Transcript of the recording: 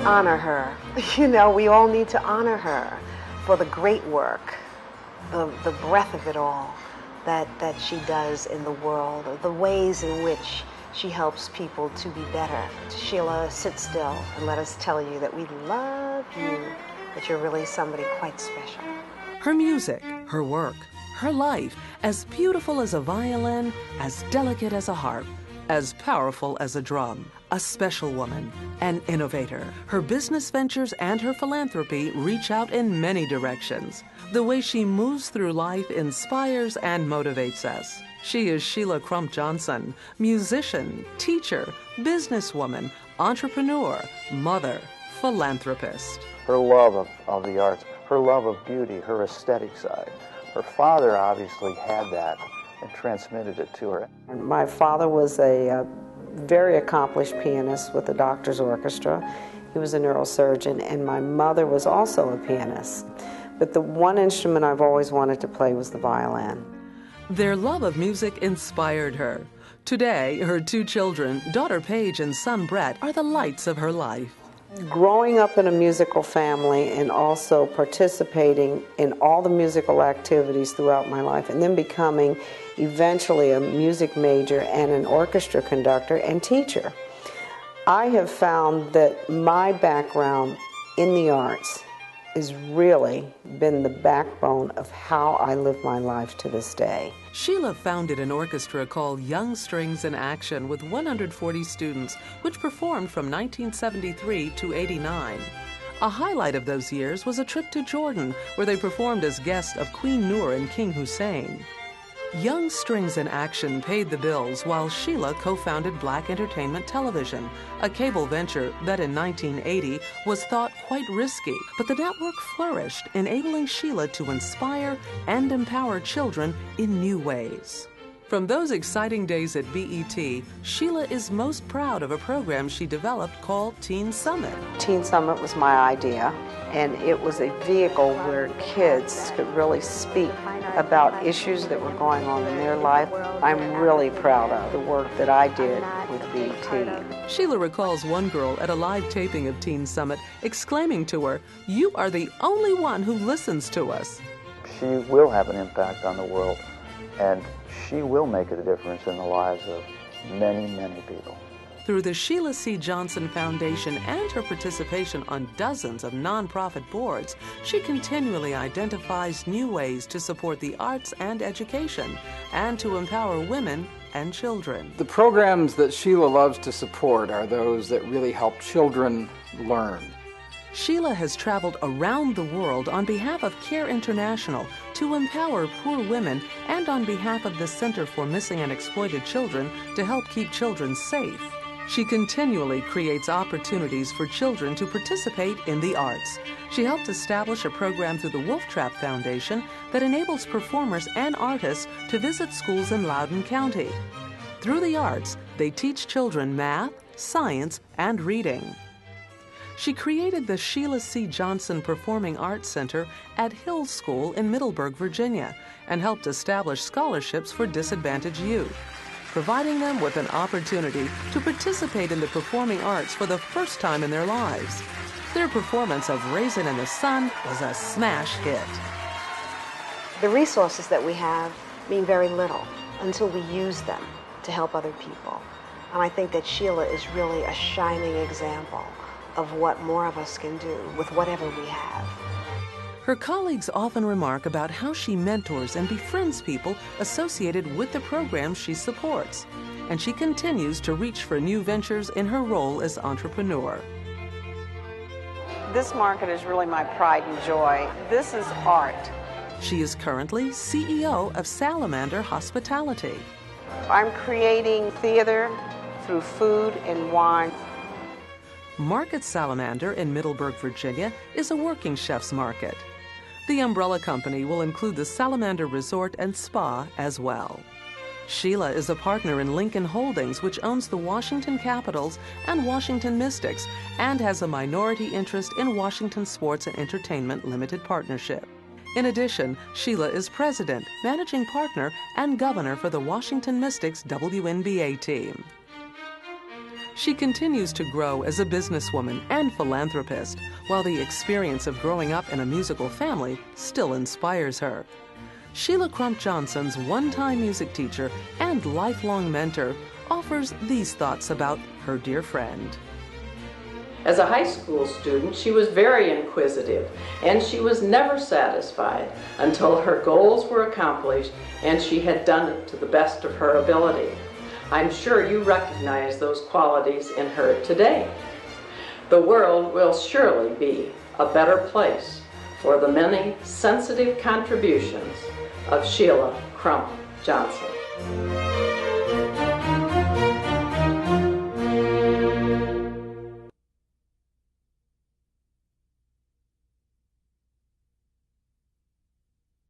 Honor her. You know, we all need to honor her for the great work, the breadth of it all that she does in the world, the ways in which she helps people to be better. Sheila, sit still and let us tell you that we love you, that you're really somebody quite special. Her music, her work, her life, as beautiful as a violin, as delicate as a harp, as powerful as a drum. A special woman, an innovator. Her business ventures and her philanthropy reach out in many directions. The way she moves through life inspires and motivates us. She is Sheila Crump Johnson, musician, teacher, businesswoman, entrepreneur, mother, philanthropist. Her love of the arts, her love of beauty, her aesthetic side. Her father obviously had that and transmitted it to her. My father was a very accomplished pianist with the Doctor's Orchestra. He was a neurosurgeon, and my mother was also a pianist. But the one instrument I've always wanted to play was the violin. Their love of music inspired her. Today, her two children, daughter Paige and son Brett, are the lights of her life. Growing up in a musical family and also participating in all the musical activities throughout my life, and then becoming eventually a music major and an orchestra conductor and teacher, I have found that my background in the arts has really been the backbone of how I live my life to this day. Sheila founded an orchestra called Young Strings in Action with 140 students, which performed from 1973 to '89. A highlight of those years was a trip to Jordan, where they performed as guests of Queen Noor and King Hussein. Young Strings in Action paid the bills while Sheila co-founded Black Entertainment Television, a cable venture that in 1980 was thought quite risky, but the network flourished, enabling Sheila to inspire and empower children in new ways. From those exciting days at BET, Sheila is most proud of a program she developed called Teen Summit. Teen Summit was my idea, and it was a vehicle where kids could really speak about issues that were going on in their life. I'm really proud of the work that I did with BET. Sheila recalls one girl at a live taping of Teen Summit exclaiming to her, "You are the only one who listens to us." She will have an impact on the world, and she will make a difference in the lives of many, many people. Through the Sheila C. Johnson Foundation and her participation on dozens of nonprofit boards, she continually identifies new ways to support the arts and education and to empower women and children. The programs that Sheila loves to support are those that really help children learn. Sheila has traveled around the world on behalf of CARE International to empower poor women and on behalf of the Center for Missing and Exploited Children to help keep children safe. She continually creates opportunities for children to participate in the arts. She helped establish a program through the Wolf Trap Foundation that enables performers and artists to visit schools in Loudoun County. Through the arts, they teach children math, science, and reading. She created the Sheila C. Johnson Performing Arts Center at Hill School in Middleburg, Virginia, and helped establish scholarships for disadvantaged youth, providing them with an opportunity to participate in the performing arts for the first time in their lives. Their performance of Raisin in the Sun was a smash hit. The resources that we have mean very little until we use them to help other people. And I think that Sheila is really a shining example of what more of us can do with whatever we have. Her colleagues often remark about how she mentors and befriends people associated with the programs she supports, and she continues to reach for new ventures in her role as entrepreneur. This market is really my pride and joy. This is art. She is currently CEO of Salamander Hospitality. I'm creating theater through food and wine. Market Salamander in Middleburg, Virginia is a working chef's market. The umbrella company will include the Salamander Resort and Spa as well. Sheila is a partner in Lincoln Holdings, which owns the Washington Capitals and Washington Mystics, and has a minority interest in Washington Sports and Entertainment Limited Partnership. In addition, Sheila is president, managing partner, and governor for the Washington Mystics WNBA team. She continues to grow as a businesswoman and philanthropist, while the experience of growing up in a musical family still inspires her. Sheila Crump Johnson's one-time music teacher and lifelong mentor offers these thoughts about her dear friend. As a high school student, she was very inquisitive, and she was never satisfied until her goals were accomplished and she had done it to the best of her ability. I'm sure you recognize those qualities in her today. The world will surely be a better place for the many sensitive contributions of Sheila Crump Johnson.